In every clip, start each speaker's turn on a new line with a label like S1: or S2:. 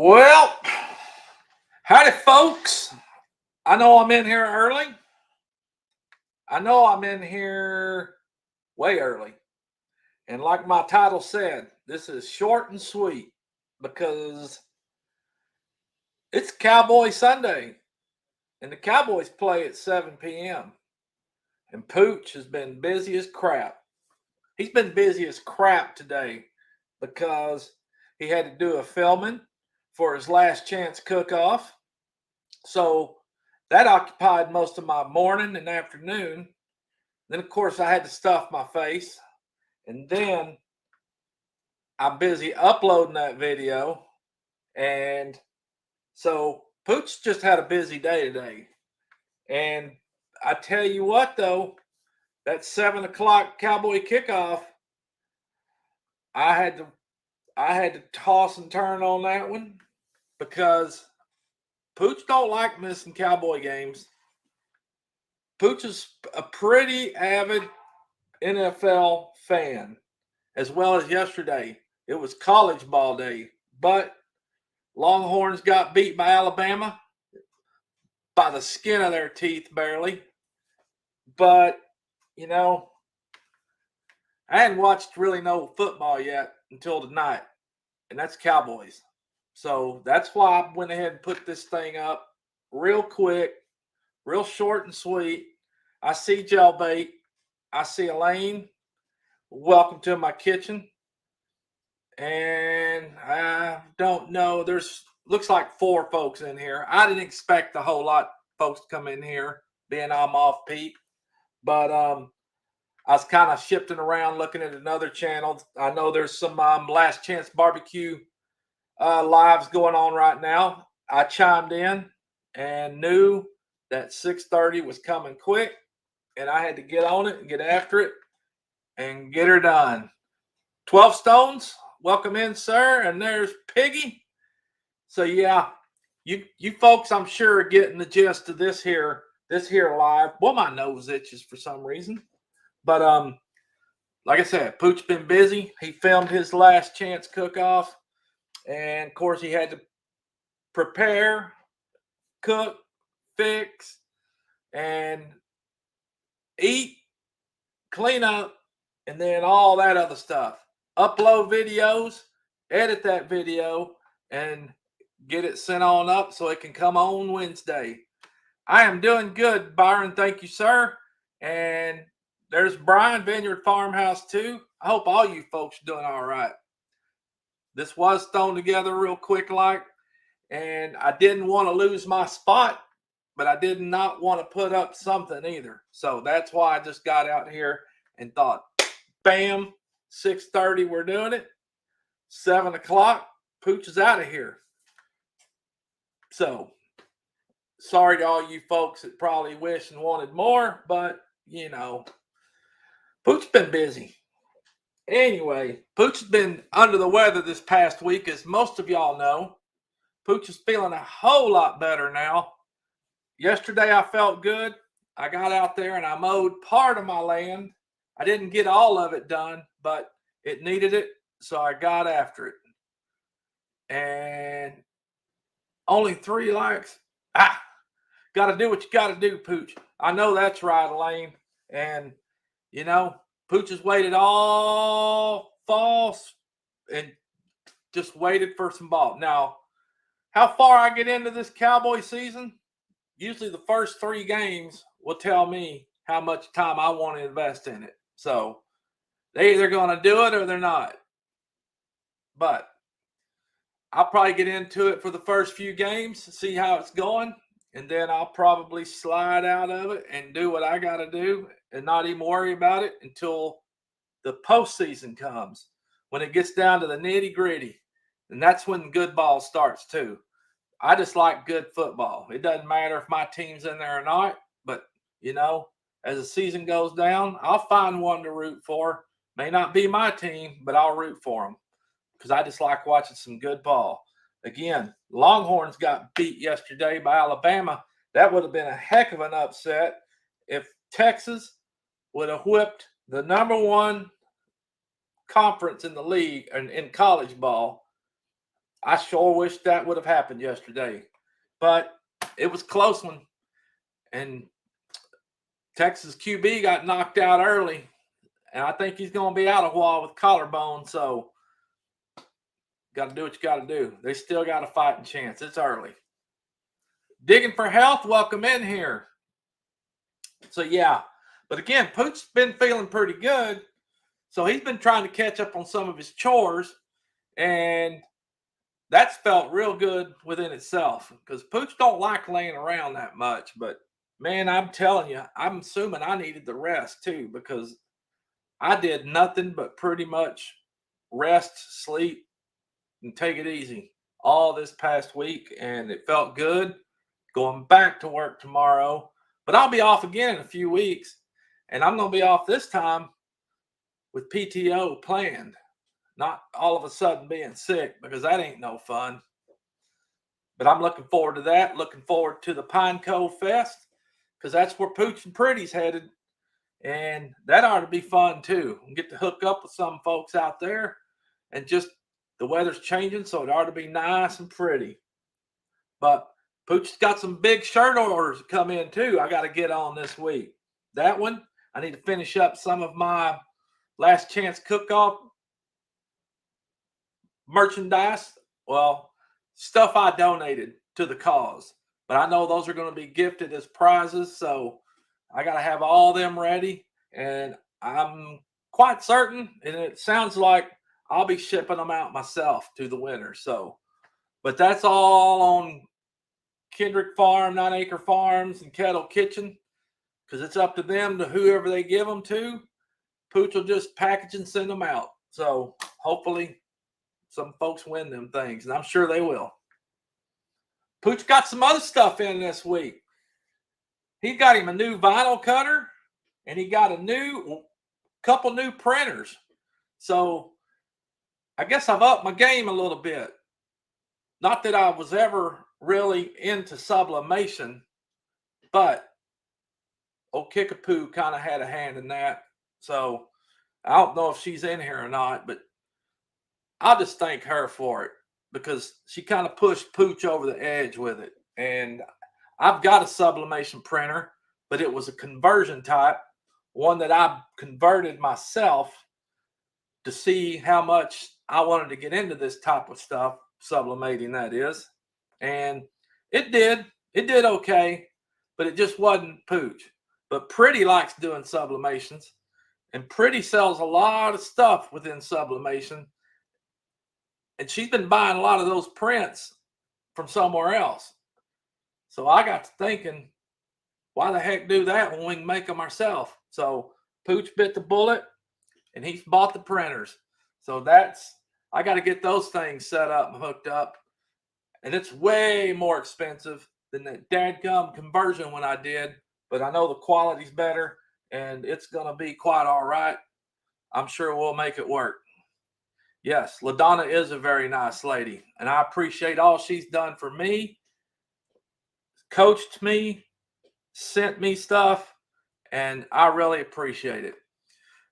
S1: Well, howdy, folks. I know I'm in here early. I know I'm in here way early. And like my title said, this is short and sweet because it's Cowboy Sunday and the Cowboys play at 7 p.m. And Pooch has been busy as crap. He's been busy as crap today because he had to do a filming for his last chance cook-off. So that occupied most of my morning and afternoon. Then, of course, I had to stuff my face. And then I'm busy uploading that video. And so Pooch just had a busy day today. And I tell you what, though, that 7 o'clock Cowboy kickoff, I had to toss and turn on that one because Pooch don't like missing Cowboy games. Pooch is a pretty avid NFL fan, as well as yesterday. It was college ball day, but Longhorns got beat by Alabama by the skin of their teeth, barely. But, I hadn't watched really no football yet until tonight, and that's Cowboys. So that's why I went ahead and put this thing up real quick, real short and sweet. I see Jailbait. I see Elaine. Welcome to my kitchen. And I don't know. Looks like 4 folks in here. I didn't expect a whole lot of folks to come in here, being I'm off peak. But I was kind of shifting around looking at another channel. I know there's some Last Chance Barbecue lives going on right now. I chimed in and knew that 6:30 was coming quick, and I had to get on it and get after it and get her done. 12 Stones, welcome in, sir. And there's Piggy. So yeah, you folks, I'm sure, are getting the gist of this here live. Well, my nose itches for some reason, but like I said, Pooch been busy. He filmed his last chance cook-off, and of course he had to prepare, cook, fix, and eat, clean up, and then all that other stuff. Upload videos, edit that video, and get it sent on up so it can come on Wednesday. I am doing good, Byron. Thank you, sir. And there's Brian, Vineyard Farmhouse, too. I hope all you folks are doing all right. This was thrown together real quick like, and I didn't want to lose my spot, but I did not want to put up something either. So that's why I just got out here and thought, bam, 6:30, we're doing it. 7 o'clock, Pooch is out of here. So, sorry to all you folks that probably wish and wanted more, but, Pooch's been busy. Anyway, Pooch has been under the weather this past week, as most of y'all know. Pooch is feeling a whole lot better now. Yesterday, I felt good. I got out there and I mowed part of my land. I didn't get all of it done, but it needed it, so I got after it. And only 3 likes. Got to do what you got to do, Pooch. I know that's right, Elaine. And, Pooch has waited all fall and just waited for some ball. Now, how far I get into this Cowboy season, usually the first 3 games will tell me how much time I want to invest in it. So they're either going to do it or they're not. But I'll probably get into it for the first few games, see how it's going, and then I'll probably slide out of it and do what I got to do and not even worry about it until the postseason comes, when it gets down to the nitty-gritty. And that's when good ball starts too. I just like good football. It doesn't matter if my team's in there or not, but, as the season goes down, I'll find one to root for. May not be my team, but I'll root for them because I just like watching some good ball. Again, Longhorns got beat yesterday by Alabama. That would have been a heck of an upset if Texas would have whipped the number 1 conference in the league and in college ball I sure wish that would have happened yesterday. But it was a close one. And Texas QB got knocked out early. And I think he's going to be out a while with collarbone. So got to do what you got to do. They still got a fighting chance. It's early. Digging for health, welcome in here. So, yeah. But again, Pooch's been feeling pretty good. So he's been trying to catch up on some of his chores. And that's felt real good within itself. Because Pooch don't like laying around that much. But, man, I'm telling you, I'm assuming I needed the rest too. Because I did nothing but pretty much rest, sleep, and take it easy all this past week. And it felt good. Going back to work tomorrow. But I'll be off again in a few weeks. And I'm going to be off this time with PTO planned. Not all of a sudden being sick, because that ain't no fun. But I'm looking forward to that. Looking forward to the Pine Cove Fest, because that's where Pooch and Pretty's headed. And that ought to be fun too. We'll get to hook up with some folks out there. And just the weather's changing, so it ought to be nice and pretty. But Pooch's got some big shirt orders to come in too. I got to get on this week. That one, I need to finish up some of my last chance cook-off merchandise. Well, stuff I donated to the cause. But I know those are going to be gifted as prizes. So I got to have all them ready. And I'm quite certain, and it sounds like I'll be shipping them out myself to the winner. So, but that's all on Kendrick Farm, 9 Acre Farms, and Kettle Kitchen, because it's up to them, to whoever they give them to. Pooch will just package and send them out. So hopefully some folks win them things, and I'm sure they will. Pooch got some other stuff in this week. He got him a new vinyl cutter, and he got a couple new printers. So I guess I've upped my game a little bit. Not that I was ever really into sublimation, but old Kickapoo kind of had a hand in that. So I don't know if she's in here or not, but I'll just thank her for it, because she kind of pushed Pooch over the edge with it. And I've got a sublimation printer, but it was a conversion type, one that I converted myself to see how much I wanted to get into this type of stuff, sublimating that is. And it did okay, but it just wasn't Pooch. But Pretty likes doing sublimations, and Pretty sells a lot of stuff within sublimation. And she's been buying a lot of those prints from somewhere else. So I got to thinking, why the heck do that when we can make them ourselves? So Pooch bit the bullet, and he's bought the printers. So I got to get those things set up and hooked up. And it's way more expensive than that dadgum conversion one I did. But I know the quality's better, and it's going to be quite all right. I'm sure we'll make it work. Yes, LaDonna is a very nice lady, and I appreciate all she's done for me, coached me, sent me stuff, and I really appreciate it.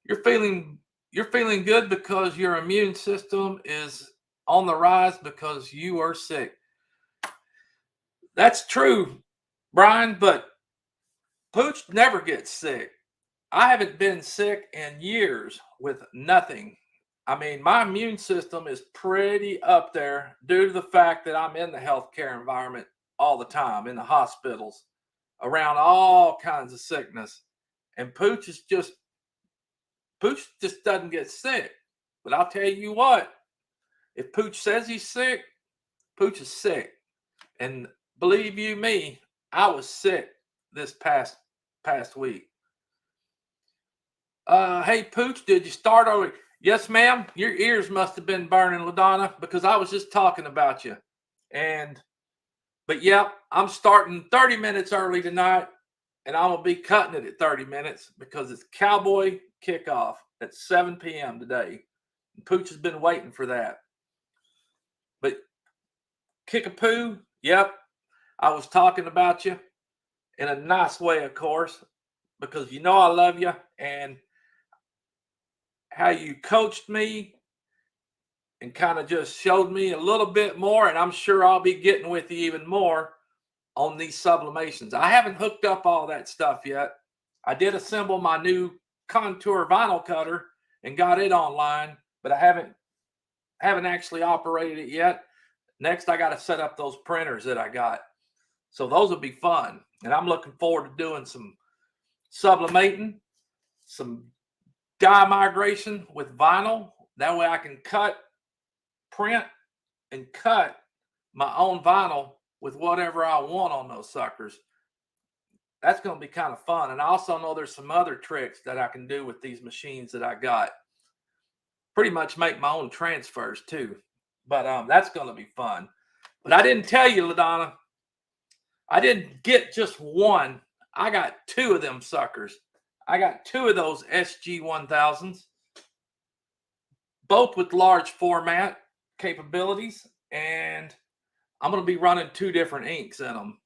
S1: You're feeling good because your immune system is on the rise because you are sick. That's true, Brian, but Pooch never gets sick. I haven't been sick in years with nothing. I mean, my immune system is pretty up there due to the fact that I'm in the healthcare environment all the time, in the hospitals, around all kinds of sickness. And Pooch just doesn't get sick. But I'll tell you what, if Pooch says he's sick, Pooch is sick. And believe you me, I was sick this past week. Hey, Pooch, did you start early? Yes, ma'am. Your ears must have been burning, LaDonna, because I was just talking about you. But yeah, I'm starting 30 minutes early tonight, and I'm going to be cutting it at 30 minutes because it's Cowboy Kick Off at 7 p.m. today. And Pooch has been waiting for that. But Kickapoo, yep, I was talking about you in a nice way, of course, because you know I love you, and how you coached me and kind of just showed me a little bit more. And I'm sure I'll be getting with you even more on these sublimations. I haven't hooked up all that stuff yet. I did assemble my new contour vinyl cutter and got it online, but I haven't actually operated it yet. Next, I got to set up those printers that I got. So those will be fun. And I'm looking forward to doing some sublimating, some dye migration with vinyl. That way I can print and cut my own vinyl with whatever I want on those suckers. That's going to be kind of fun. And I also know there's some other tricks that I can do with these machines that I got. Pretty much make my own transfers too. But that's going to be fun. But I didn't tell you, LaDonna, I didn't get just one. I got two of them suckers. I got two of those SG-1000s, both with large format capabilities. And I'm going to be running two different inks in them.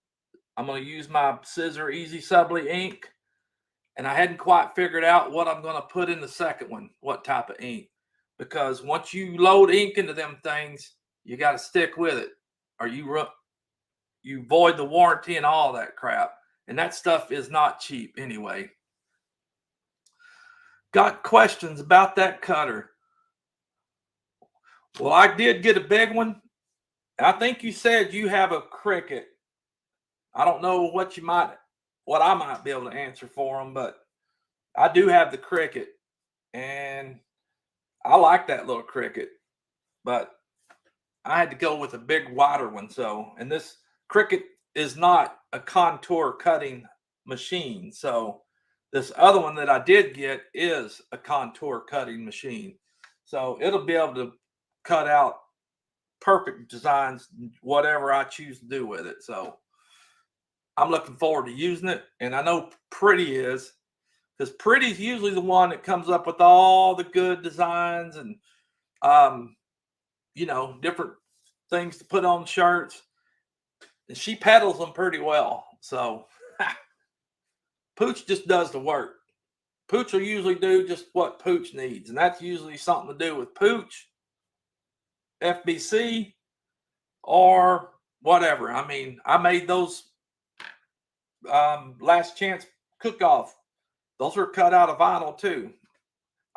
S1: I'm going to use my Scissor Easy Subly ink. And I hadn't quite figured out what I'm going to put in the second one, what type of ink. Because once you load ink into them things, you got to stick with it, or you void the warranty and all that crap. And that stuff is not cheap anyway. Got questions about that cutter? Well, I did get a big one. I think you said you have a Cricut. I don't know what I might be able to answer for them, but I do have the Cricut, and I like that little Cricut, but I had to go with a big, wider one. And this Cricut is not a contour cutting machine. So this other one that I did get is a contour cutting machine. So it'll be able to cut out perfect designs, whatever I choose to do with it. So I'm looking forward to using it. And I know Pretty is, because Pretty's usually the one that comes up with all the good designs and, different things to put on shirts. And she peddles them pretty well. So Pooch just does the work. Pooch will usually do just what Pooch needs. And that's usually something to do with Pooch, FBC, or whatever. I mean, I made those Last Chance Cook-Off. Those were cut out of vinyl too.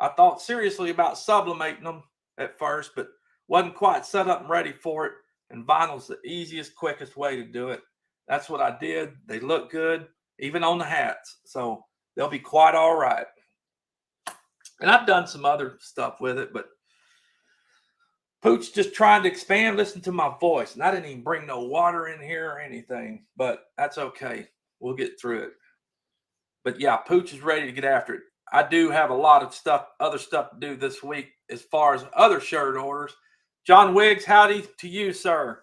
S1: I thought seriously about sublimating them at first, but wasn't quite set up and ready for it. And vinyl's the easiest, quickest way to do it. That's what I did. They look good, even on the hats. So they'll be quite all right. And I've done some other stuff with it, but Pooch just trying to expand, listen to my voice. And I didn't even bring no water in here or anything, but that's okay. We'll get through it. But yeah, Pooch is ready to get after it. I do have a lot of other stuff to do this week as far as other shirt orders. John Wiggs, howdy to you, sir.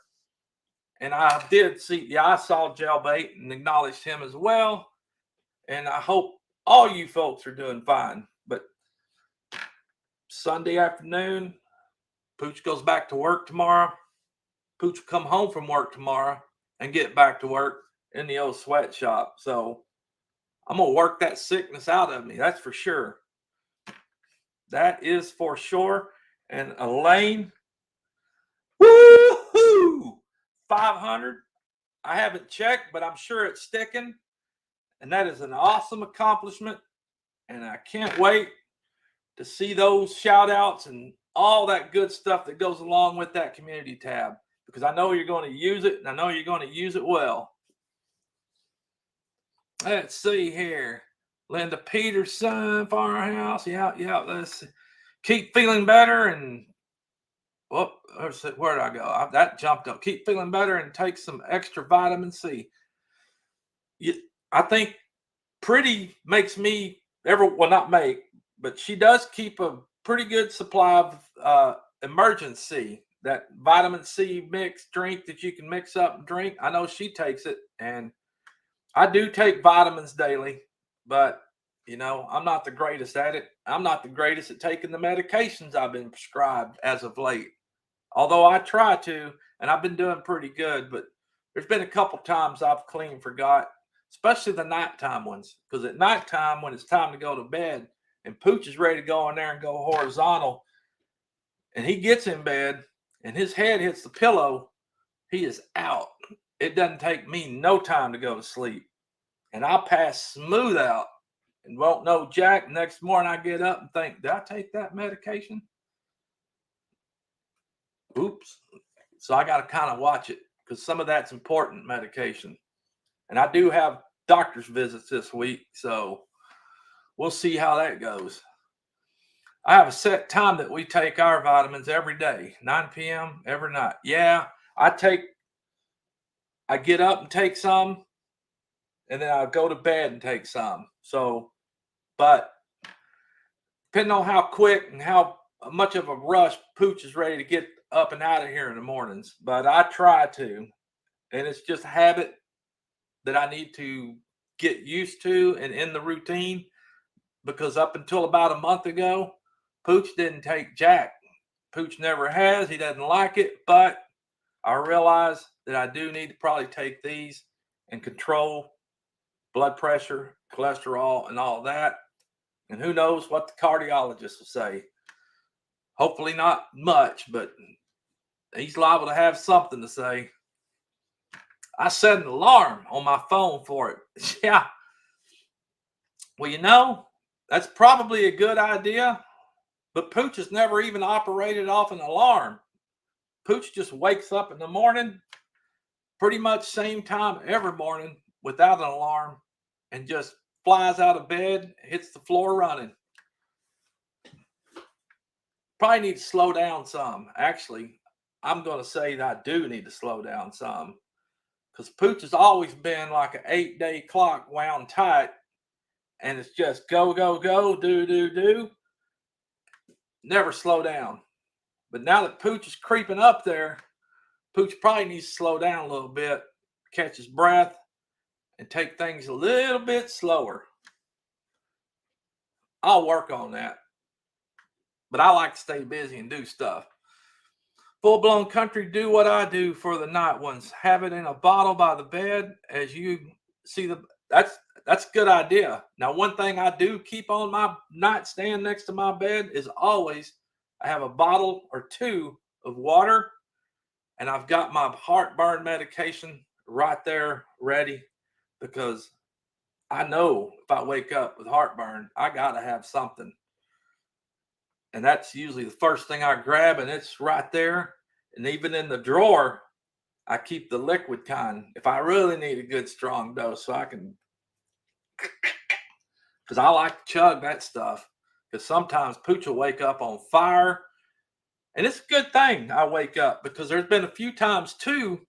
S1: And I saw Jailbait and acknowledged him as well. And I hope all you folks are doing fine. But Sunday afternoon, Pooch goes back to work tomorrow. Pooch will come home from work tomorrow and get back to work in the old sweatshop. So I'm going to work that sickness out of me. That's for sure. That is for sure. And Elaine, woohoo! 500. I haven't checked, but I'm sure it's sticking. And that is an awesome accomplishment. And I can't wait to see those shout outs and all that good stuff that goes along with that community tab, because I know you're going to use it, and I know you're going to use it well. Let's see here. Linda Peterson, Firehouse. Yeah. Let's see. Keep feeling better. And where did I go? That jumped up. Keep feeling better and take some extra vitamin C. I think Pretty makes me but she does keep a pretty good supply of emergency, that vitamin C mix drink that you can mix up and drink. I know she takes it, and I do take vitamins daily, but I'm not the greatest at it. I'm not the greatest at taking the medications I've been prescribed as of late, although I try to, and I've been doing pretty good. But there's been a couple times I've clean forgot, especially the nighttime ones, because at nighttime when it's time to go to bed and Pooch is ready to go in there and go horizontal, and he gets in bed and his head hits the pillow, he is out. It doesn't take me no time to go to sleep. And I pass smooth out and won't know jack. Next morning I get up and think, did I take that medication? Oops. So I got to kind of watch it because some of that's important medication. And I do have doctor's visits this week, so we'll see how that goes. I have a set time that we take our vitamins every day, 9 p.m. every night. Yeah, I get up and take some, and then I go to bed and take some. So, but depending on how quick and how much of a rush Pooch is ready to get up and out of here in the mornings, but I try to, and it's just a habit that I need to get used to and in the routine, because up until about a month ago, Pooch didn't take jack. Pooch never has. He doesn't like it, but I realize that I do need to probably take these and control blood pressure, cholesterol, and all that. And who knows what the cardiologist will say. Hopefully not much, but he's liable to have something to say. I set an alarm on my phone for it. Yeah. Well, that's probably a good idea, but Pooch has never even operated off an alarm. Pooch just wakes up in the morning, pretty much same time every morning without an alarm, and just flies out of bed, hits the floor running. Probably need to slow down some. Actually, I'm going to say that I do need to slow down some, because Pooch has always been like an 8-day clock wound tight, and it's just go, go, go, do, do, do. Never slow down. But now that Pooch is creeping up there, Pooch probably needs to slow down a little bit, catch his breath, and take things a little bit slower. I'll work on that. But I like to stay busy and do stuff. Full-blown country, do what I do for the night ones. Have it in a bottle by the bed. As you see, that's a good idea. Now, one thing I do keep on my nightstand next to my bed is always I have a bottle or two of water, and I've got my heartburn medication right there ready, because I know if I wake up with heartburn, I got to have something. And that's usually the first thing I grab, and it's right there. And even in the drawer, I keep the liquid kind if I really need a good strong dose, so I can, because I like to chug that stuff. Because sometimes Pooch will wake up on fire, and it's a good thing I wake up, because there's been a few times too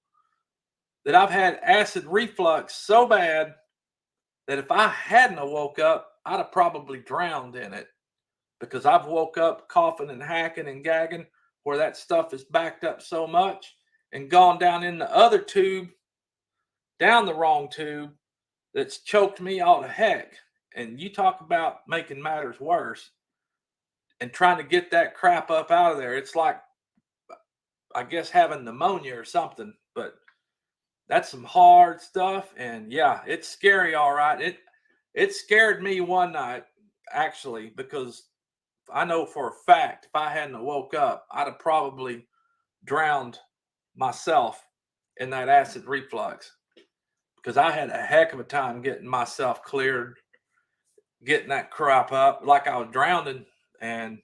S1: that I've had acid reflux so bad that if I hadn't have woke up, I'd have probably drowned in it, because I've woke up coughing and hacking and gagging where that stuff is backed up so much, and gone down in the other tube, down the wrong tube, that's choked me all to heck. And you talk about making matters worse and trying to get that crap up out of there. It's like, I guess, having pneumonia or something. But that's some hard stuff. And yeah, it's scary, all right. It scared me one night, actually, because I know for a fact if I hadn't woke up, I'd have probably drowned myself in that acid reflux, because I had a heck of a time getting myself cleared, getting that crap up like I was drowning, and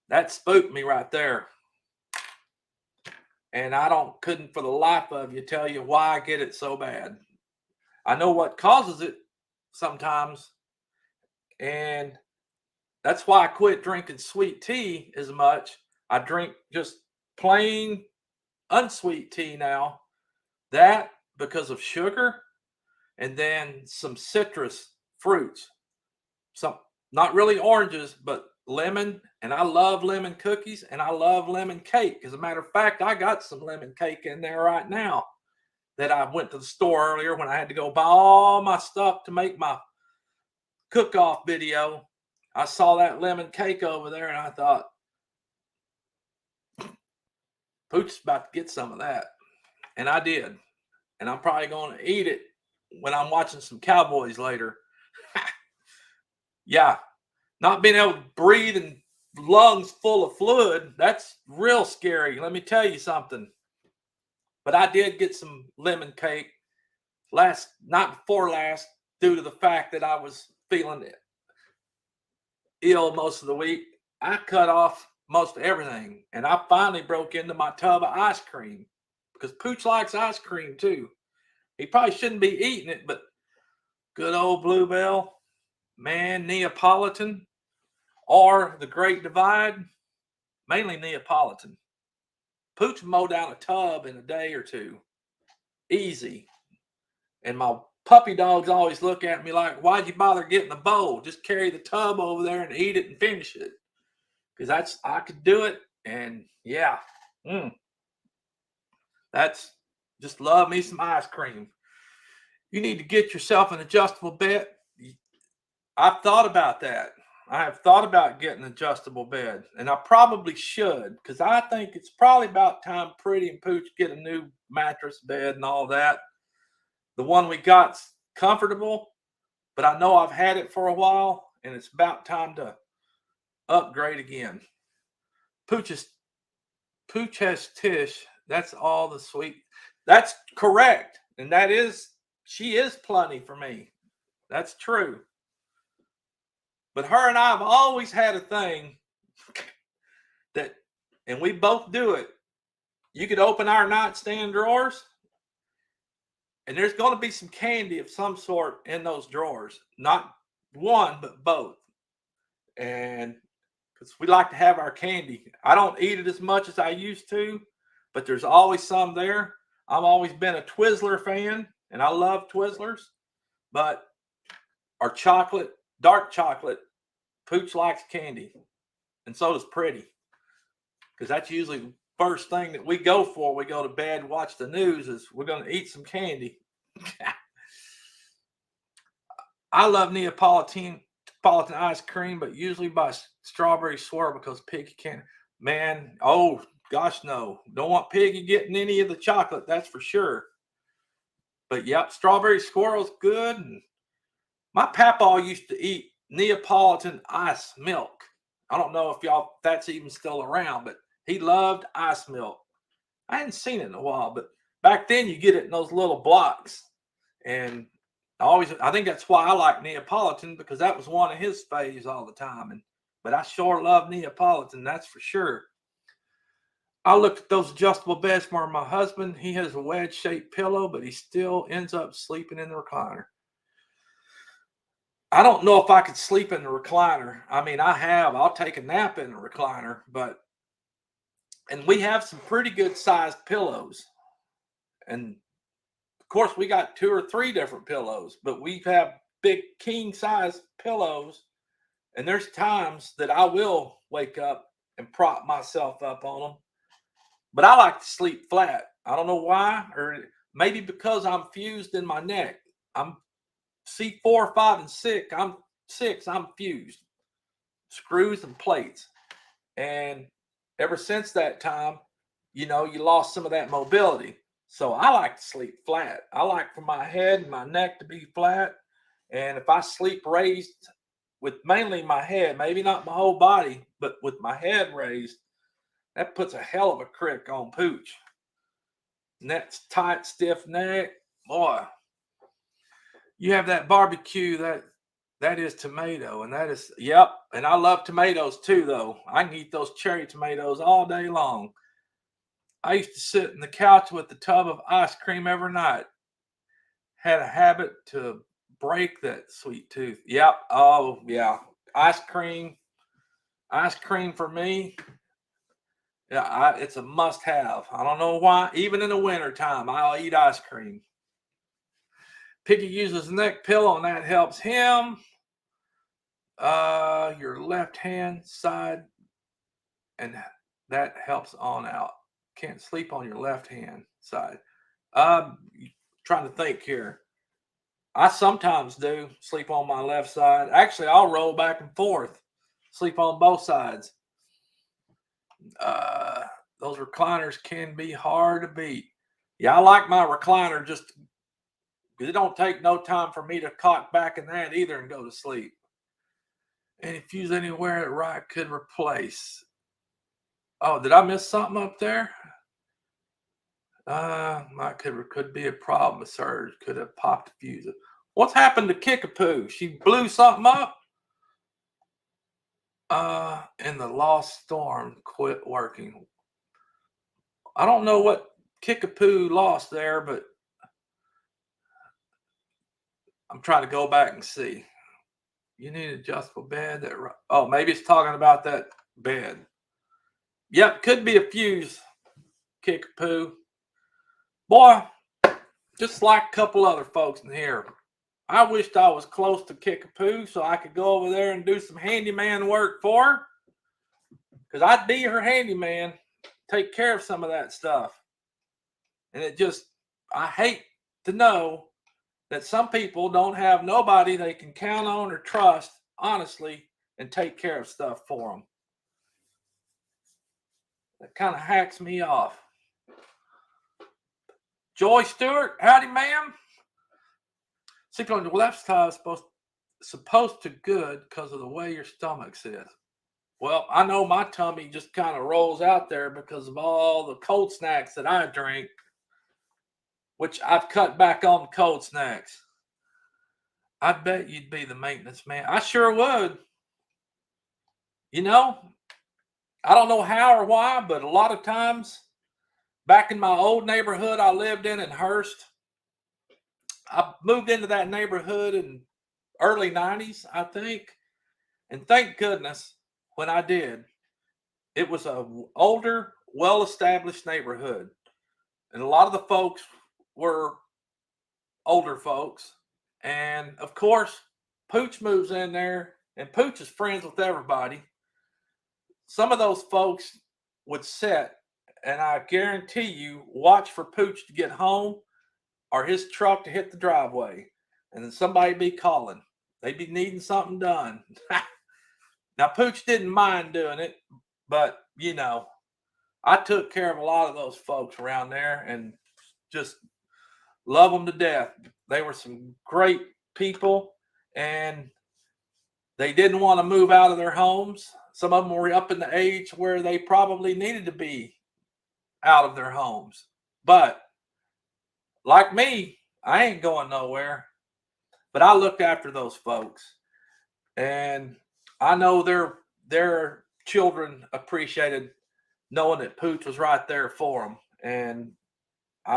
S1: that spooked me right there. And I couldn't for the life of you tell you why I get it so bad. I know what causes it sometimes, and that's why I quit drinking sweet tea as much. I drink just plain unsweet tea now. That because of sugar, and then some citrus fruits. Some, not really oranges, but lemon. And I love lemon cookies, and I love lemon cake. As a matter of fact, I got some lemon cake in there right now that I went to the store earlier when I had to go buy all my stuff to make my cook-off video. I saw that lemon cake over there, and I thought, Pooch is about to get some of that. And I did. And I'm probably going to eat it when I'm watching some Cowboys later. Yeah. Not being able to breathe and lungs full of fluid, that's real scary. Let me tell you something. But I did get some lemon cake night before last, due to the fact that I was feeling ill most of the week. I cut off most everything, and I finally broke into my tub of ice cream because Pooch likes ice cream too. He probably shouldn't be eating it, but good old Bluebell, man, Neapolitan or the Great Divide, mainly Neapolitan. Pooch mow down a tub in a day or two, easy. And my puppy dogs always look at me like, why'd you bother getting the bowl? Just carry the tub over there and eat it and finish it. Because I could do it. And yeah, that's just love me some ice cream. You need to get yourself an adjustable bed. I've thought about that. I have thought about getting an adjustable bed, and I probably should, because I think it's probably about time Pretty and Pooch get a new mattress, bed, and all that. The one we got's comfortable, but I know I've had it for a while, and it's about time to upgrade again. Pooch has Tish. That's all the sweet. That's correct, and she is plenty for me. That's true. But her and I have always had a thing that, and we both do it. You could open our nightstand drawers, and there's going to be some candy of some sort in those drawers. Not one, but both. And because we like to have our candy. I don't eat it as much as I used to, but there's always some there. I've always been a Twizzler fan, and I love Twizzlers. But our chocolate, dark chocolate, Pooch likes candy. And so does Pretty. Because that's usually the first thing that we go for. We go to bed, watch the news, is we're going to eat some candy. I love Neapolitan ice cream, but usually by strawberry swirl because Piggy can't. Man, oh gosh, no. Don't want Piggy getting any of the chocolate, that's for sure. But yep, strawberry swirl's good. And my papa used to eat Neapolitan ice milk. I don't know if that's even still around, but he loved ice milk. I hadn't seen it in a while, but back then you get it in those little blocks. And I think that's why I like Neapolitan, because that was one of his faves all the time. But I sure love Neapolitan, that's for sure. I looked at those adjustable beds for my husband. He has a wedge-shaped pillow, but he still ends up sleeping in the recliner. I don't know if I could sleep in the recliner. I mean, I'll take a nap in the recliner, and we have some pretty good sized pillows. And of course, we got 2 or 3 different pillows, but we have big king size pillows. And there's times that I will wake up and prop myself up on them. But I like to sleep flat. I don't know why, or maybe because I'm fused in my neck. I'm C4, 5, and 6. I'm fused. Screws and plates. And ever since that time, you lost some of that mobility. So I like to sleep flat. I like for my head and my neck to be flat. And if I sleep raised with mainly my head, maybe not my whole body, but with my head raised, that puts a hell of a crick on Pooch. And that's tight, stiff neck. Boy, you have that barbecue, that is tomato, and that is, yep. And I love tomatoes too, though. I can eat those cherry tomatoes all day long. I used to sit on the couch with a tub of ice cream every night. Had a habit to break that sweet tooth. Yep. Oh, yeah. Ice cream for me. Yeah, it's a must-have. I don't know why. Even in the wintertime, I'll eat ice cream. Piggy uses a neck pillow, and that helps him. Your left hand side, and that helps on out. Can't sleep on your left hand side. Trying to think here. I sometimes do sleep on my left side. Actually, I'll roll back and forth, sleep on both sides. Those recliners can be hard to beat. Yeah, I like my recliner just because it don't take no time for me to cock back in that either and go to sleep. Any fuse anywhere that right could replace. Oh, did I miss something up there? Could be a problem. A surge could have popped a fuse. What's happened to Kickapoo? She blew something up. And the lost storm quit working. I don't know what Kickapoo lost there, but I'm trying to go back and see. You need an adjustable bed. Maybe it's talking about that bed. Yep, could be a fuse. Kickapoo. Boy, just like a couple other folks in here, I wished I was close to Kickapoo so I could go over there and do some handyman work for her. Because I'd be her handyman, take care of some of that stuff. And I hate to know that some people don't have nobody they can count on or trust, honestly, and take care of stuff for them. That kind of hacks me off. Joy Stewart, howdy, ma'am. Sick on the left side is supposed to good because of the way your stomach sits. Well, I know my tummy just kind of rolls out there because of all the cold snacks that I drink, which I've cut back on cold snacks. I bet you'd be the maintenance man. I sure would. You know, I don't know how or why, but a lot of times back in my old neighborhood I lived in Hurst, I moved into that neighborhood in early 90s, I think. And thank goodness when I did. It was an older, well-established neighborhood. And a lot of the folks were older folks. And of course, Pooch moves in there, and Pooch is friends with everybody. Some of those folks would sit, and I guarantee you, watch for Pooch to get home or his truck to hit the driveway. And then somebody be calling. They'd be needing something done. Now, Pooch didn't mind doing it, but, I took care of a lot of those folks around there and just love them to death. They were some great people, and they didn't want to move out of their homes. Some of them were up in the age where they probably needed to be out of their homes. But like me, I ain't going nowhere. But I looked after those folks, and I know their children appreciated knowing that Pooch was right there for them. And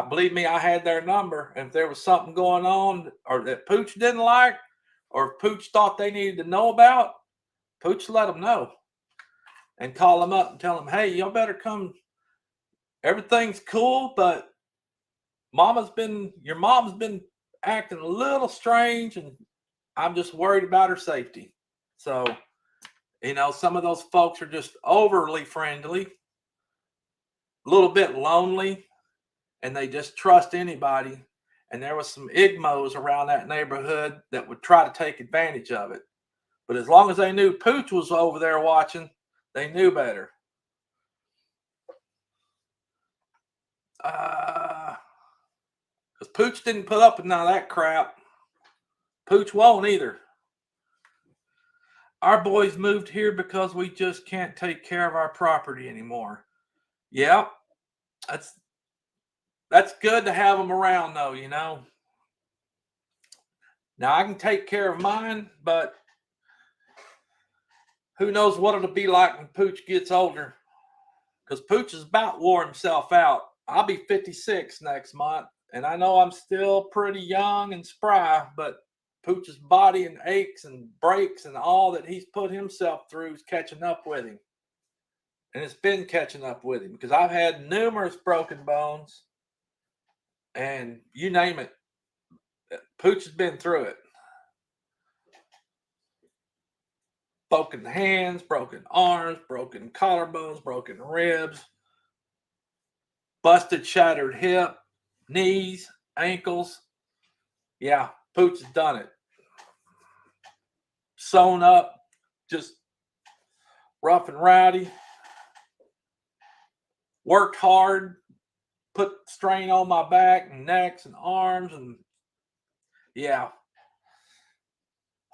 S1: believe me, I had their number. And if there was something going on or that Pooch didn't like, or if Pooch thought they needed to know about, Pooch let them know and call them up and tell them, hey, y'all better come. Everything's cool, but your mom's been acting a little strange, and I'm just worried about her safety. So, some of those folks are just overly friendly, a little bit lonely, and they just trust anybody. And there was some igmos around that neighborhood that would try to take advantage of it. But as long as they knew Pooch was over there watching, they knew better. Because Pooch didn't put up with none of that crap. Pooch won't either. Our boys moved here because we just can't take care of our property anymore. Yep. That's good to have them around, though, Now, I can take care of mine, but who knows what it'll be like when Pooch gets older. Because Pooch is about wore himself out. I'll be 56 next month, and I know I'm still pretty young and spry, but Pooch's body and aches and breaks and all that he's put himself through is catching up with him. And it's been catching up with him because I've had numerous broken bones, and you name it, Pooch has been through it. Broken hands, broken arms, broken collarbones, broken ribs, busted, shattered hip, knees, ankles. Yeah, Pooch has done it. Sewn up, just rough and rowdy. Worked hard, put strain on my back and necks and arms, and yeah.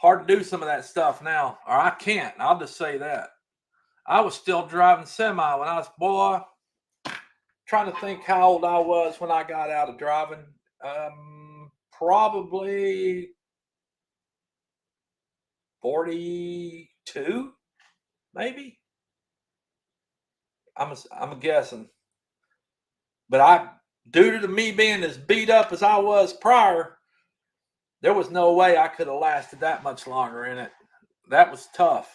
S1: hard to do some of that stuff now, or I can't. I'll just say that. I was still driving semi when I was boy. Trying to think how old I was when I got out of driving. Probably 42, maybe. I'm guessing. But due to me being as beat up as I was prior, there was no way I could have lasted that much longer in it. That was tough.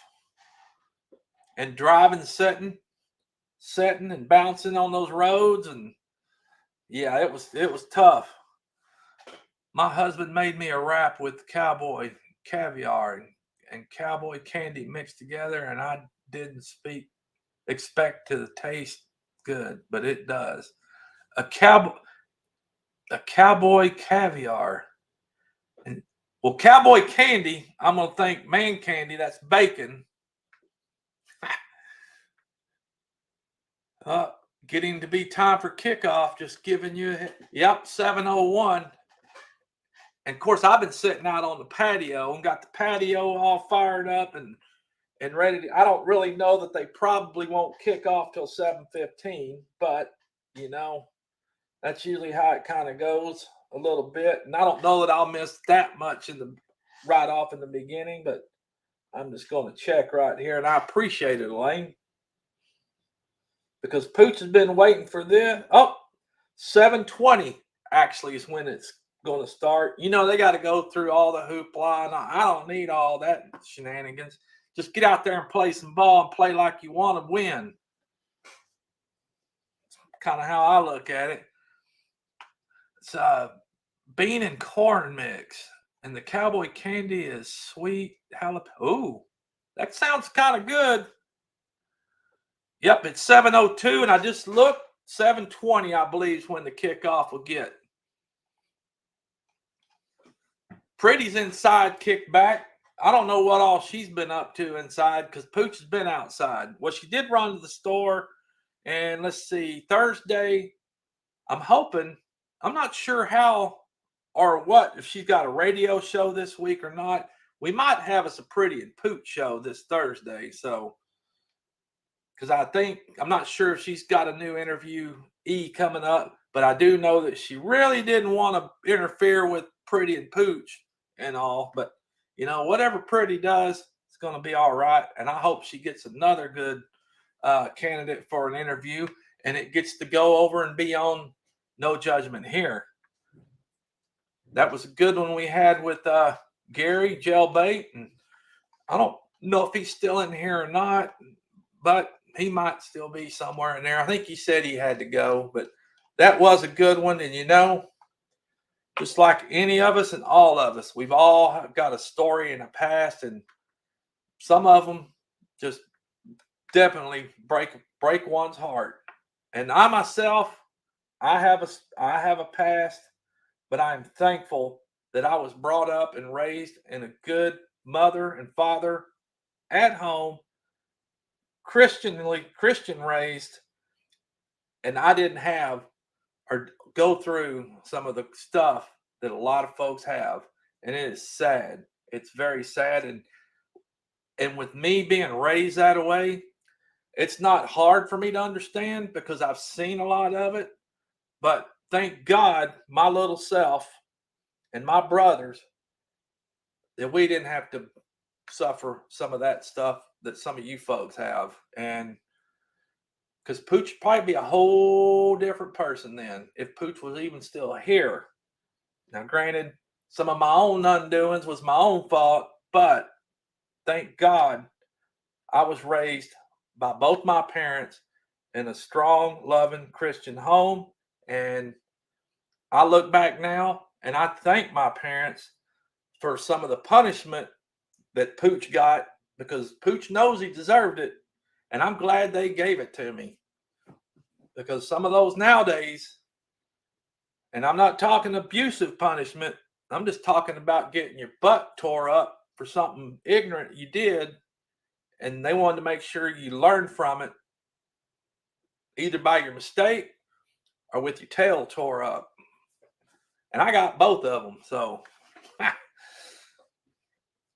S1: And driving, setting and bouncing on those roads, and yeah, it was tough. My husband made me a wrap with cowboy caviar and cowboy candy mixed together, and I didn't expect to taste good, but it does. A cowboy caviar. And well, cowboy candy, I'm gonna think man candy, that's bacon. Getting to be time for kickoff, just giving you, yep, 7:01. And of course, I've been sitting out on the patio and got the patio all fired up and ready to, I don't really know that they probably won't kick off till 7:15, but you know, that's usually how it kind of goes a little bit. And I don't know that I'll miss that much right off in the beginning, but I'm just going to check right here. And I appreciate it, Elaine, because Pooch has been waiting for this. Oh, 7:20 actually is when it's going to start. You know, they got to go through all the hoopla, and I don't need all that shenanigans. Just get out there and play some ball and play like you want to win. It's kind of how I look at it. It's bean and corn mix, and the cowboy candy is sweet jalapeno. Ooh, that sounds kind of good. Yep, it's 7:02, and I just looked. 7:20, I believe, is when the kickoff will get. Pretty's inside, kicked back. I don't know what all she's been up to inside because Pooch has been outside. Well, she did run to the store, and let's see, Thursday, I'm hoping, I'm not sure how or what, if she's got a radio show this week or not. We might have us a Pretty and Pooch show this Thursday, so, because I'm not sure if she's got a new interviewee coming up, but I do know that she really didn't want to interfere with Pretty and Pooch and all, but you know, whatever Pretty does, it's going to be all right. And I hope she gets another good candidate for an interview, and it gets to go over and be on No Judgment Here. That was a good one we had with Gary Jailbait, and I don't know if he's still in here or not, but he might still be somewhere in there. I think he said he had to go, but that was a good one. And you know, just like any of us and all of us, we've all got a story in the past, and some of them just definitely break one's heart. And I myself, I have a past, but I'm thankful that I was brought up and raised in a good mother and father at home, Christian raised, and I didn't have or go through some of the stuff that a lot of folks have, and it is sad. It's very sad, and with me being raised that way, it's not hard for me to understand because I've seen a lot of it. But thank God, my little self and my brothers, that we didn't have to suffer some of that stuff that some of you folks have. And because Pooch would probably be a whole different person then if Pooch was even still here. Now, granted, some of my own undoings was my own fault, but thank God I was raised by both my parents in a strong, loving Christian home. And I look back now and I thank my parents for some of the punishment that Pooch got, because Pooch knows he deserved it. And I'm glad they gave it to me, because some of those nowadays, and I'm not talking abusive punishment, I'm just talking about getting your butt tore up for something ignorant you did, and they wanted to make sure you learned from it, either by your mistake or with your tail tore up. And I got both of them. So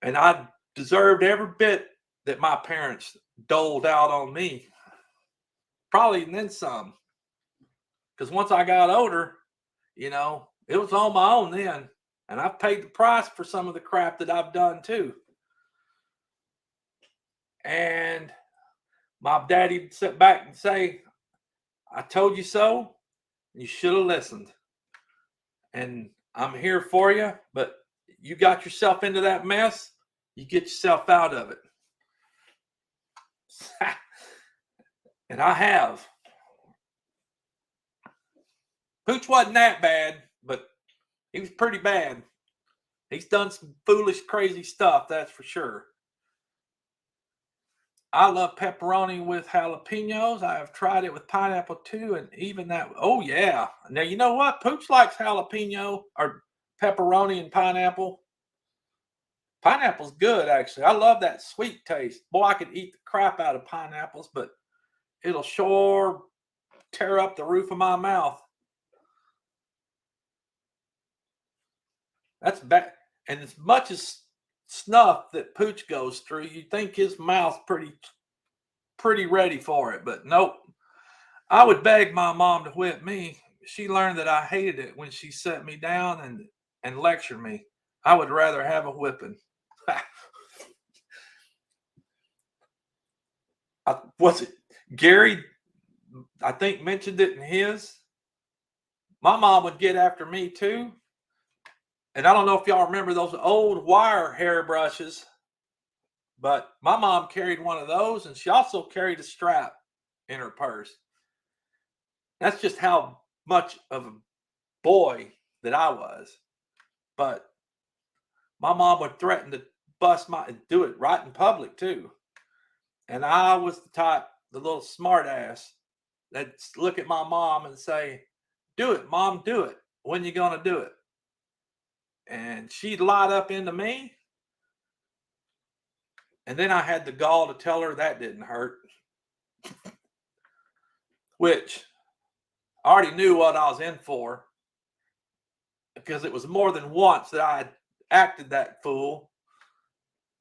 S1: And I deserved every bit that my parents doled out on me. Probably and then some. Because once I got older, it was on my own then. And I've paid the price for some of the crap that I've done too. And my daddy would sit back and say, I told you so. You should have listened. And I'm here for you, but you got yourself into that mess, you get yourself out of it. And I have. Pooch wasn't that bad, but he was pretty bad. He's done some foolish, crazy stuff, that's for sure. I love pepperoni with jalapenos. I have tried it with pineapple too, and even that. Oh yeah. Now you know what? Pooch likes jalapeno or pepperoni and pineapple. Pineapple's good, actually. I love that sweet taste. Boy, I could eat the crap out of pineapples, but it'll sure tear up the roof of my mouth. That's bad. And as much as snuff that Pooch goes through, you'd think his mouth's pretty ready for it, but nope. I would beg my mom to whip me. She learned that I hated it when she set me down and lectured me. I would rather have a whipping. Was it Gary? I think mentioned it in his. My mom would get after me too. And I don't know if y'all remember those old wire hairbrushes, but my mom carried one of those, and she also carried a strap in her purse. That's just how much of a boy that I was. But my mom would threaten to do it right in public too. And I was the little smart ass that'd look at my mom and say, do it, mom, do it. When you gonna do it? And she'd light up into me. And then I had the gall to tell her that didn't hurt. Which I already knew what I was in for, because it was more than once that I had acted that fool.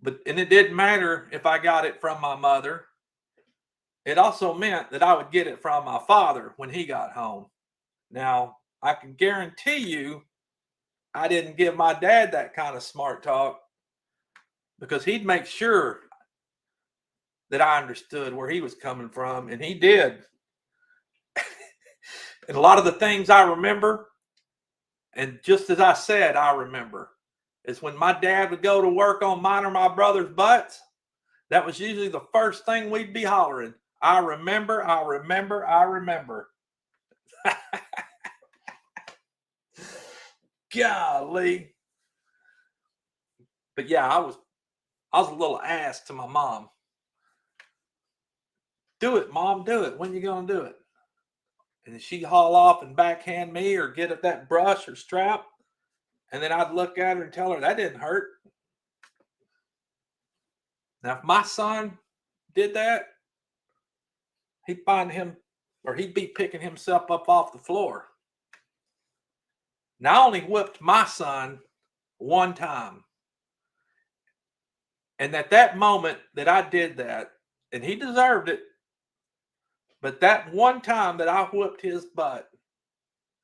S1: And it didn't matter if I got it from my mother. It also meant that I would get it from my father when he got home. Now, I can guarantee you I didn't give my dad that kind of smart talk, because he'd make sure that I understood where he was coming from, and he did. And a lot of the things I remember, and just as I said, I remember, is when my dad would go to work on mine or my brother's butts, that was usually the first thing we'd be hollering. I remember, I remember, I remember. Golly. But yeah, I was a little ass to my mom. Do it, mom, do it. When you gonna do it? And she'd haul off and backhand me or get at that brush or strap. And then I'd look at her and tell her that didn't hurt. Now, if my son did that, he'd be picking himself up off the floor. Now, I only whipped my son one time. And at that moment that I did that, and he deserved it, but that one time that I whipped his butt,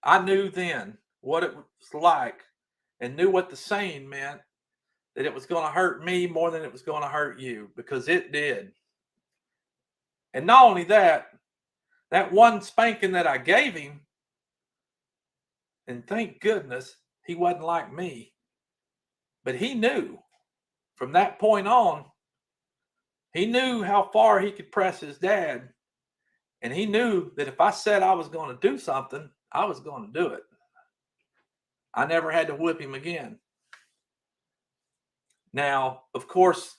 S1: I knew then what it was like, and knew what the saying meant, that it was going to hurt me more than it was going to hurt you, because it did. And not only that, that one spanking that I gave him, and thank goodness he wasn't like me, but he knew from that point on, he knew how far he could press his dad. And he knew that if I said I was going to do something, I was going to do it. I never had to whip him again. Now, of course,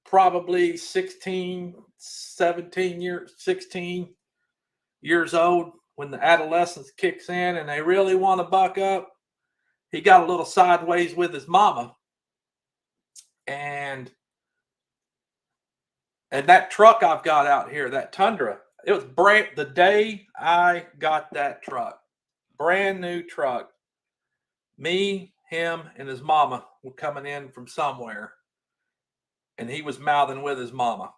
S1: probably 16 years old, when the adolescence kicks in and they really want to buck up, he got a little sideways with his mama. And that truck I've got out here, that Tundra, it was the day I got that truck, brand new truck. Me, him, and his mama were coming in from somewhere. and he was mouthing with his mama.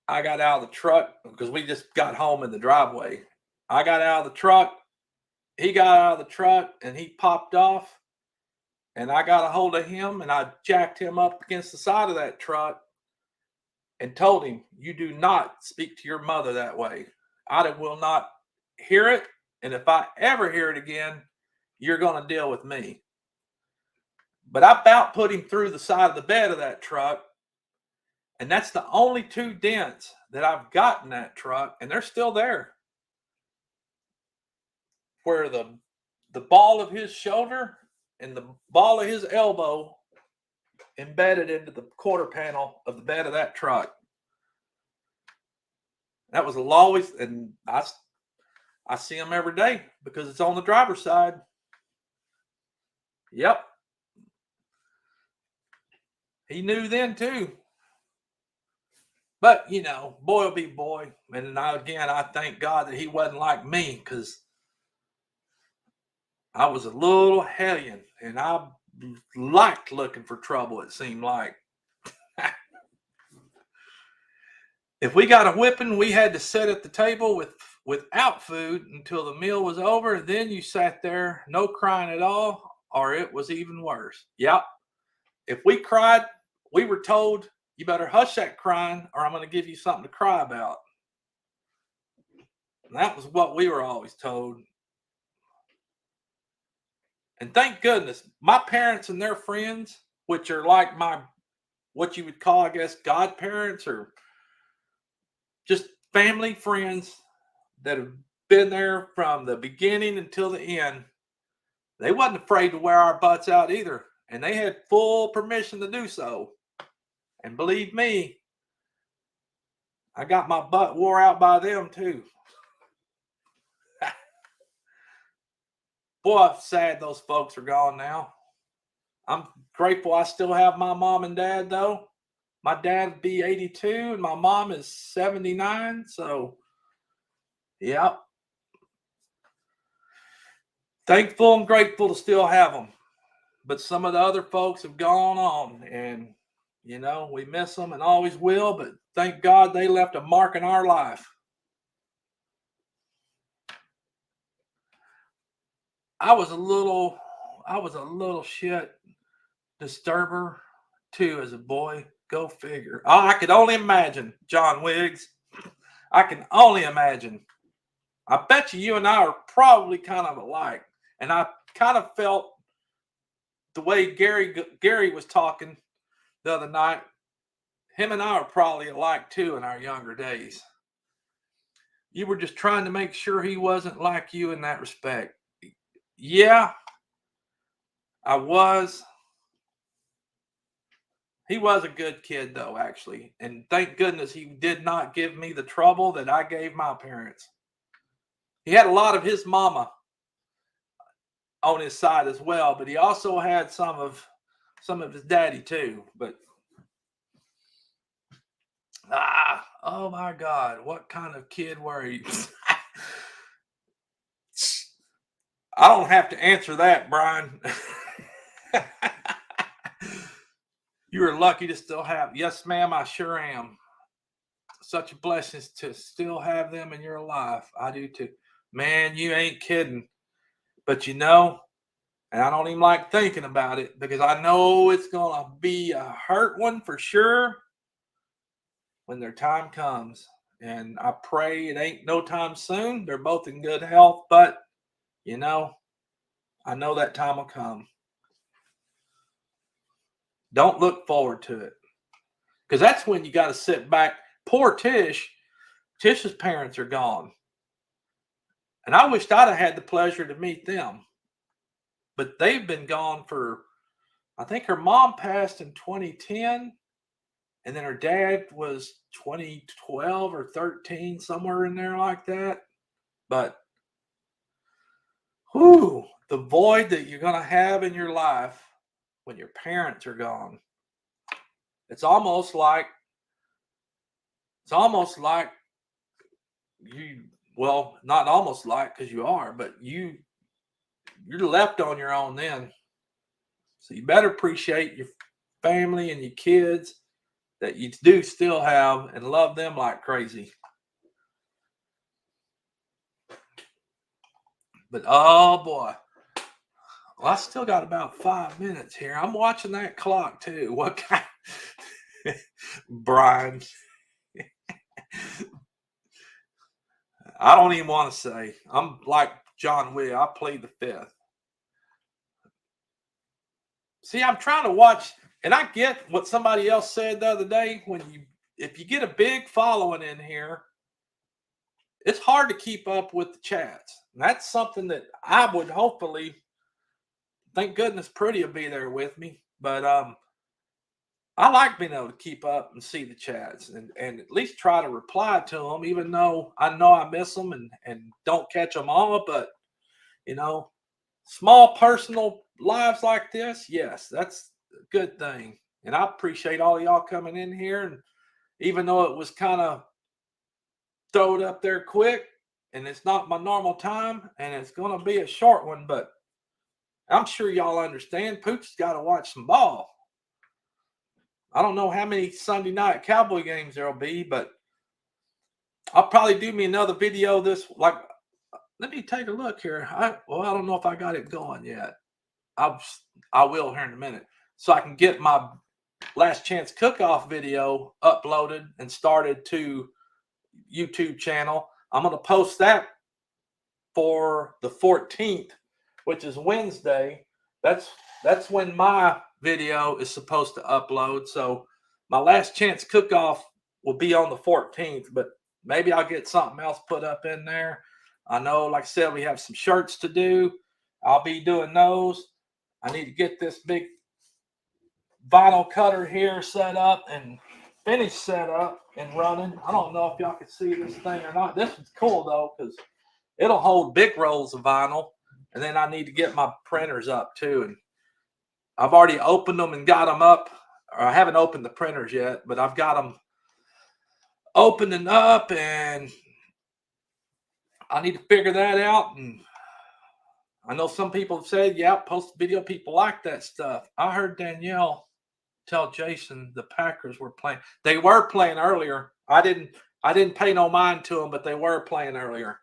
S1: I got out of the truck because we just got home in the driveway. I got out of the truck. He got out of the truck and he popped off. And I got a hold of him and I jacked him up against the side of that truck and told him, "You do not speak to your mother that way. I will not hear it. And if I ever hear it again, you're going to deal with me." But I about put him through the side of the bed of that truck. And that's the only 2 dents that I've got in that truck. And they're still there. Where the ball of his shoulder and the ball of his elbow embedded into the quarter panel of the bed of that truck. That was always, and I see him every day because it's on the driver's side. Yep. He knew then too. But, you know, boy will be boy. And I thank God that he wasn't like me, because I was a little hellion and I liked looking for trouble, it seemed like. If we got a whipping, we had to sit at the table without food until the meal was over. Then you sat there, no crying at all, or it was even worse. Yep. If we cried, we were told, "You better hush that crying or I'm going to give you something to cry about." And that was what we were always told. And thank goodness, my parents and their friends, which are like what you would call, I guess, godparents or just family friends that have been there from the beginning until the end, they wasn't afraid to wear our butts out either. And they had full permission to do so. And believe me, I got my butt wore out by them too. Boy, I'm sad those folks are gone now. I'm grateful I still have my mom and dad, though. My dad would be 82 and my mom is 79. So, yeah. Thankful and grateful to still have them. But some of the other folks have gone on, and, you know, we miss them and always will. But thank God they left a mark in our life. I was a little shit disturber too as a boy. Go figure. Oh, I could only imagine, John Wiggs. I can only imagine. I bet you and I are probably kind of alike. And I kind of felt the way Gary was talking the other night. Him and I are probably alike too in our younger days. You were just trying to make sure he wasn't like you in that respect. Yeah, I was. He was a good kid, though, actually. And thank goodness he did not give me the trouble that I gave my parents. He had a lot of his mama on his side as well, but he also had some of his daddy too. But oh my God, what kind of kid were you? I don't have to answer that, Brian. You are lucky to still have. Yes, ma'am, I sure am. Such a blessing to still have them in your life. I do too. Man, you ain't kidding. But you know, and I don't even like thinking about it because I know it's going to be a hurt one for sure when their time comes. And I pray it ain't no time soon. They're both in good health, but you know, I know that time will come. Don't look forward to it, because that's when you got to sit back. Poor Tish. Tish's parents are gone. And I wished I'd have had the pleasure to meet them. But they've been gone for, I think her mom passed in 2010. And then her dad was 2012 or 13, somewhere in there like that. But, whew, the void that you're going to have in your life when your parents are gone. It's almost like you, well, not almost like, because you are, but you're left on your own then. So you better appreciate family and your kids that you do still have and love them like crazy. But oh boy. Well, I still got about 5 minutes here. I'm watching that clock too. What kind? Brian. I don't even want to say. I'm like John Wick. I plead the fifth. See, I'm trying to watch, and I get what somebody else said the other day. If you get a big following in here, it's hard to keep up with the chats. And that's something that I would hopefully, thank goodness Pretty will be there with me. But I like being able to keep up and see the chats and at least try to reply to them, even though I know I miss them and don't catch them all. But, small personal lives like this, yes, that's a good thing. And I appreciate all y'all coming in here. And even though it was kind of throwed up there quick and it's not my normal time and it's going to be a short one, but I'm sure y'all understand Pooch's got to watch some ball. I don't know how many Sunday night Cowboy games there'll be, but I'll probably do me another video let me take a look here. I don't know if I got it going yet. I will here in a minute. So I can get my Last Chance Cook-Off video uploaded and started to YouTube channel. I'm going to post that for the 14th, which is Wednesday. That's when my video is supposed to upload. So my Last Chance Cook-Off will be on the 14th, but maybe I'll get something else put up in there. I know, like I said, we have some shirts to do. I'll be doing those. I need to get this big vinyl cutter here set up and finished set up and running. I don't know if y'all can see this thing or not. This is cool though, because it'll hold big rolls of vinyl. And then I need to get my printers up too. And I've already opened them and got them up. Or I haven't opened the printers yet, but I've got them opening up, and I need to figure that out. And I know some people have said, yeah, post video, people like that stuff. I heard Danielle tell Jason the Packers were playing. They were playing earlier. I didn't pay no mind to them, but they were playing earlier.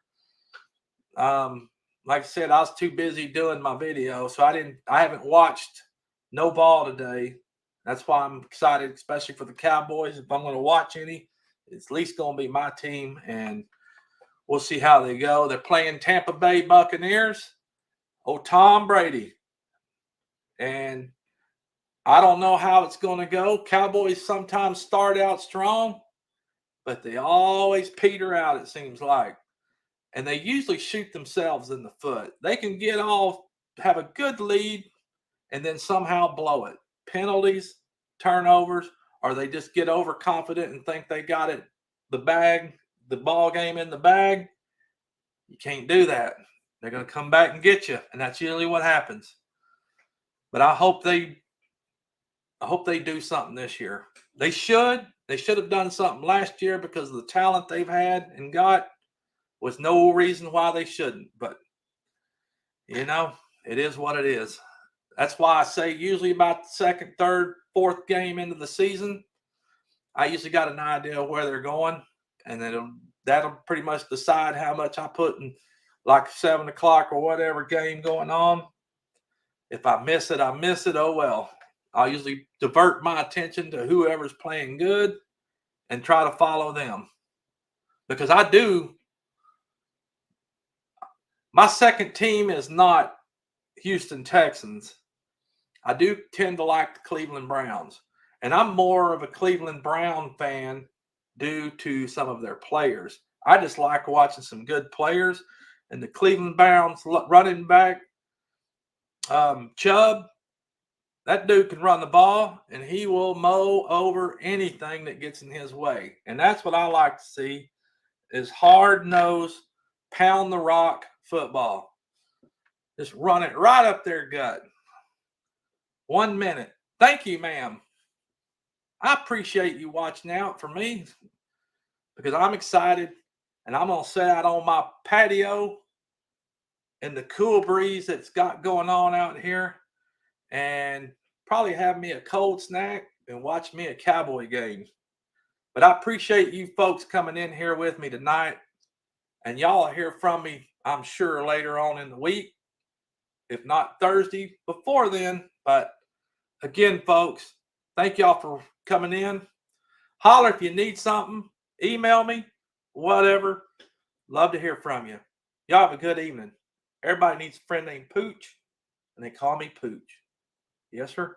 S1: Like I said, I was too busy doing my video, so I haven't watched no ball today. That's why I'm excited, especially for the Cowboys. If I'm going to watch any, it's at least going to be my team, and we'll see how they go. They're playing Tampa Bay Buccaneers. Oh, Tom Brady. And I don't know how it's going to go. Cowboys sometimes start out strong, but they always peter out, it seems like. And they usually shoot themselves in the foot. They can have a good lead, and then somehow blow it. Penalties, turnovers, or they just get overconfident and think they got it, the ball game in the bag. You can't do that. They're going to come back and get you, and that's usually what happens. But I hope they do something this year. They should have done something last year because of the talent they've had and got. Was no reason why they shouldn't. But, it is what it is. That's why I say usually about the second, third, fourth game into the season, I usually got an idea of where they're going. And then that'll pretty much decide how much I put in like 7 o'clock or whatever game going on. If I miss it, I miss it. Oh, well. I'll usually divert my attention to whoever's playing good and try to follow them. Because my second team is not Houston Texans. I do tend to like the Cleveland Browns. And I'm more of a Cleveland Brown fan due to some of their players. I just like watching some good players. And the Cleveland Browns running back, Chubb, that dude can run the ball, and he will mow over anything that gets in his way. And that's what I like to see is hard-nosed, pound-the-rock football. Just run it right up their gut. 1 minute. Thank you, ma'am. I appreciate you watching out for me because I'm excited, and I'm going to sit out on my patio in the cool breeze that's got going on out here. And probably have me a cold snack and watch me a Cowboy game. But I appreciate you folks coming in here with me tonight. And y'all will hear from me, I'm sure, later on in the week. If not Thursday, before then. But again, folks, thank y'all for coming in. Holler if you need something. Email me, whatever. Love to hear from you. Y'all have a good evening. Everybody needs a friend named Pooch, and they call me Pooch. Yes, sir.